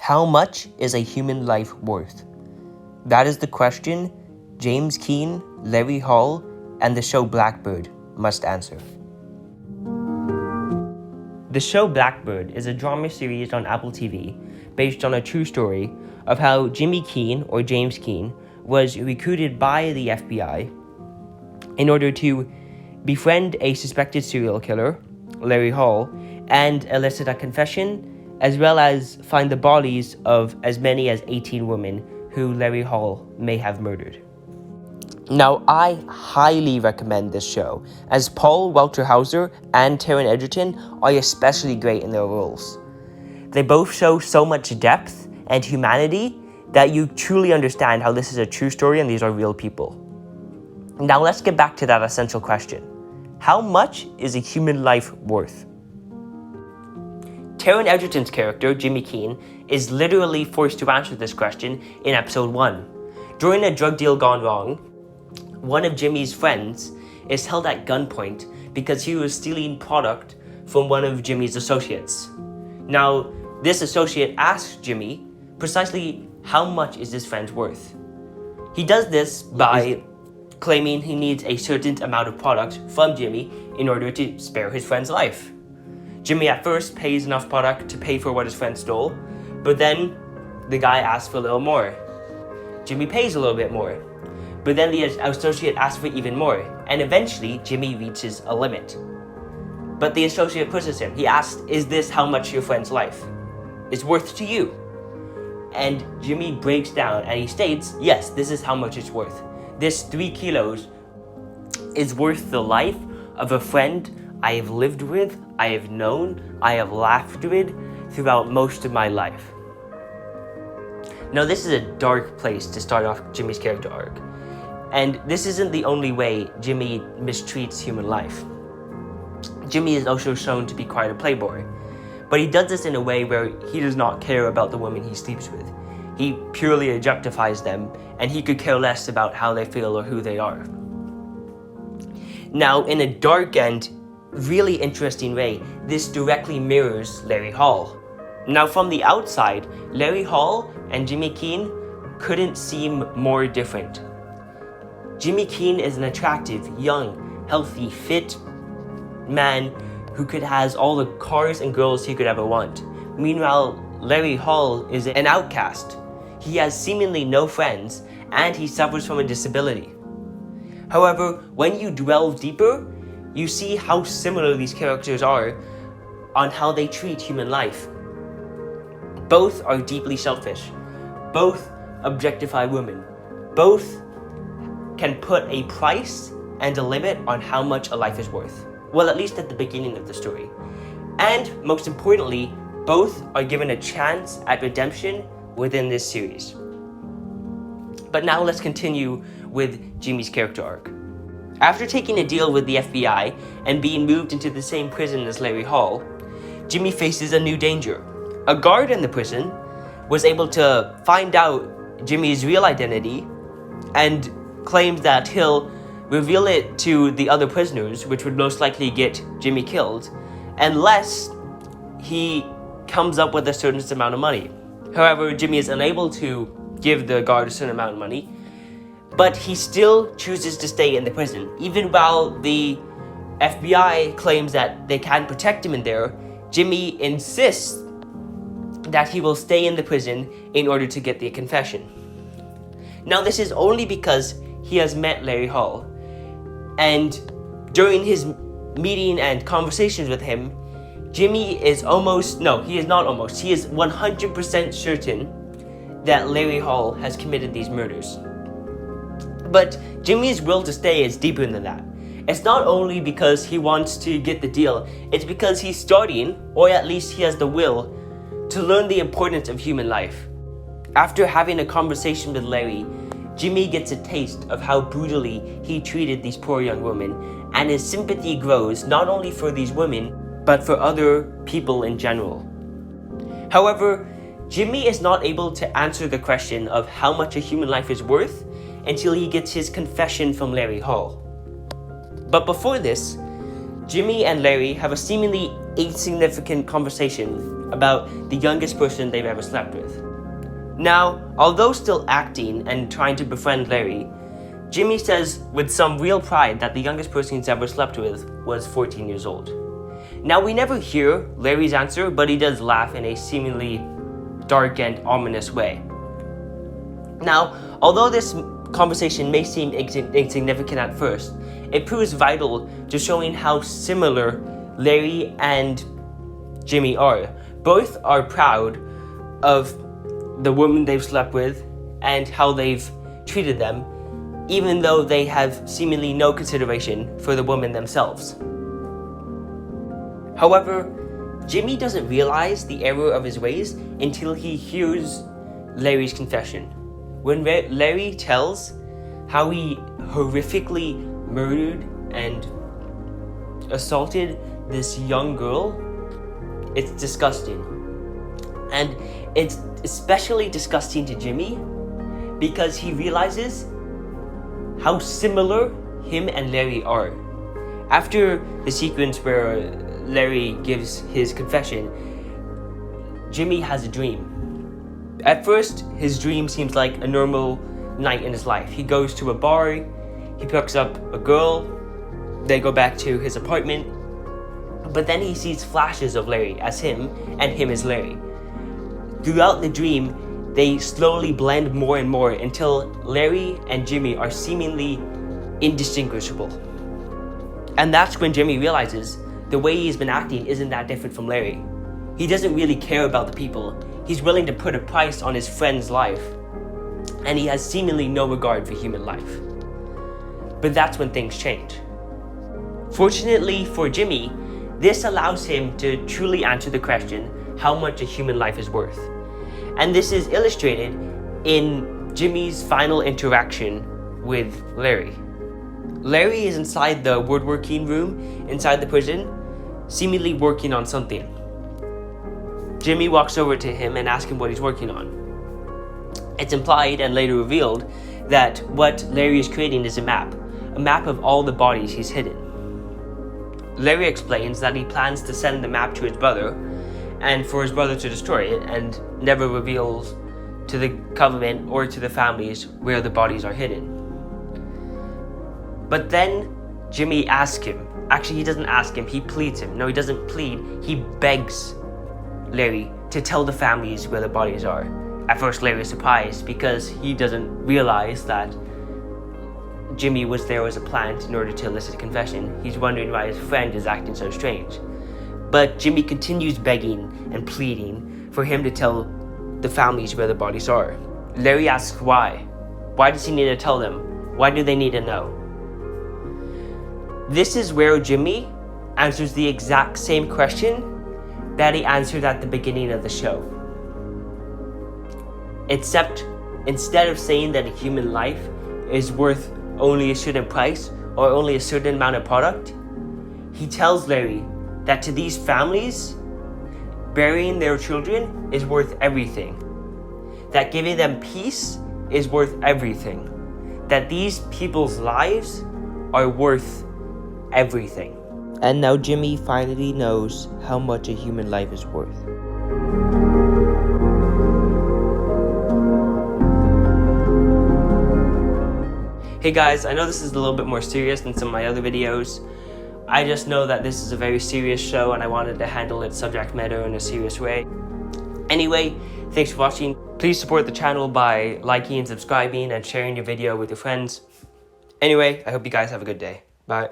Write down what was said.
How much is a human life worth? That is the question James Keen, Larry Hall, and the show Blackbird must answer. The show Blackbird is a drama series on Apple TV based on a true story of how Jimmy Keen, or James Keen, was recruited by the FBI in order to befriend a suspected serial killer, Larry Hall, and elicit a confession, as well as find the bodies of as many as 18 women who Larry Hall may have murdered. Now, I highly recommend this show, as Paul Walter Hauser and Taron Egerton are especially great in their roles. They both show so much depth and humanity that you truly understand how this is a true story and these are real people. Now let's get back to that essential question. How much is a human life worth? Taron Egerton's character, Jimmy Keen, is literally forced to answer this question in episode 1. During a drug deal gone wrong, one of Jimmy's friends is held at gunpoint because he was stealing product from one of Jimmy's associates. Now, this associate asks Jimmy precisely how much is this friend's worth. He does this by claiming he needs a certain amount of product from Jimmy in order to spare his friend's life. Jimmy at first pays enough product to pay for what his friend stole, but then the guy asks for a little more. Jimmy pays a little bit more, but then the associate asks for even more, and eventually Jimmy reaches a limit. But the associate pushes him. He asks, "Is this how much your friend's life is worth to you?" And Jimmy breaks down and he states, "Yes, this is how much it's worth. This 3 kilos is worth the life of a friend I have lived with, I have known, I have laughed with throughout most of my life." Now, this is a dark place to start off Jimmy's character arc. And this isn't the only way Jimmy mistreats human life. Jimmy is also shown to be quite a playboy, but he does this in a way where he does not care about the women he sleeps with. He purely objectifies them, and he could care less about how they feel or who they are. Now, in a dark and really interesting way, this directly mirrors Larry Hall. Now, from the outside, Larry Hall and Jimmy Keen couldn't seem more different. Jimmy Keen is an attractive, young, healthy, fit man who has all the cars and girls he could ever want. Meanwhile, Larry Hall is an outcast. He has seemingly no friends, and he suffers from a disability. However, when you delve deeper, you see how similar these characters are on how they treat human life. Both are deeply selfish. Both objectify women. Both can put a price and a limit on how much a life is worth. Well, at least at the beginning of the story. And most importantly, both are given a chance at redemption within this series. But now let's continue with Jimmy's character arc. After taking a deal with the FBI and being moved into the same prison as Larry Hall, Jimmy faces a new danger. A guard in the prison was able to find out Jimmy's real identity and claims that he'll reveal it to the other prisoners, which would most likely get Jimmy killed, unless he comes up with a certain amount of money. However, Jimmy is unable to give the guard a certain amount of money, but he still chooses to stay in the prison. Even while the FBI claims that they can protect him in there, Jimmy insists that he will stay in the prison in order to get the confession. Now, this is only because he has met Larry Hall, and during his meeting and conversations with him, Jimmy is he is not almost, he is 100% certain that Larry Hall has committed these murders. But Jimmy's will to stay is deeper than that. It's not only because he wants to get the deal, it's because he's starting, or at least he has the will, to learn the importance of human life. After having a conversation with Larry, Jimmy gets a taste of how brutally he treated these poor young women, and his sympathy grows not only for these women, but for other people in general. However, Jimmy is not able to answer the question of how much a human life is worth until he gets his confession from Larry Hall. But before this, Jimmy and Larry have a seemingly insignificant conversation about the youngest person they've ever slept with. Now, although still acting and trying to befriend Larry, Jimmy says with some real pride that the youngest person he's ever slept with was 14 years old. Now, we never hear Larry's answer, but he does laugh in a seemingly dark and ominous way. Now, although this conversation may seem insignificant at first, it proves vital to showing how similar Larry and Jimmy are. Both are proud of the woman they've slept with and how they've treated them, even though they have seemingly no consideration for the woman themselves. However, Jimmy doesn't realize the error of his ways until he hears Larry's confession. When Larry tells how he horrifically murdered and assaulted this young girl, it's disgusting. And it's especially disgusting to Jimmy because he realizes how similar him and Larry are. After the sequence where Larry gives his confession, Jimmy has a dream. At first, his dream seems like a normal night in his life. He goes to a bar, he picks up a girl, they go back to his apartment, but then he sees flashes of Larry as him and him as Larry. Throughout the dream, they slowly blend more and more until Larry and Jimmy are seemingly indistinguishable. And that's when Jimmy realizes the way he's been acting isn't that different from Larry. He doesn't really care about the people. He's willing to put a price on his friend's life, and he has seemingly no regard for human life. But that's when things change. Fortunately for Jimmy, this allows him to truly answer the question, how much a human life is worth. And this is illustrated in Jimmy's final interaction with Larry. Larry is inside the woodworking room inside the prison, seemingly working on something. Jimmy walks over to him and asks him what he's working on. It's implied and later revealed that what Larry is creating is a map of all the bodies he's hidden. Larry explains that he plans to send the map to his brother and for his brother to destroy it, and never reveals to the government or to the families where the bodies are hidden. But then Jimmy asks him, actually he doesn't ask him, he pleads him. No, he doesn't plead, he begs Larry to tell the families where the bodies are. At first Larry is surprised because he doesn't realize that Jimmy was there as a plant in order to elicit a confession. He's wondering why his friend is acting so strange. But Jimmy continues begging and pleading for him to tell the families where the bodies are. Larry asks why. Why does he need to tell them? Why do they need to know? This is where Jimmy answers the exact same question that he answered at the beginning of the show. Except instead of saying that a human life is worth only a certain price or only a certain amount of product, he tells Larry that to these families, burying their children is worth everything. That giving them peace is worth everything. That these people's lives are worth everything. And now Jimmy finally knows how much a human life is worth. Hey guys, I know this is a little bit more serious than some of my other videos. I just know that this is a very serious show and I wanted to handle its subject matter in a serious way. Anyway, thanks for watching. Please support the channel by liking, subscribing, and sharing your video with your friends. Anyway, I hope you guys have a good day. Bye.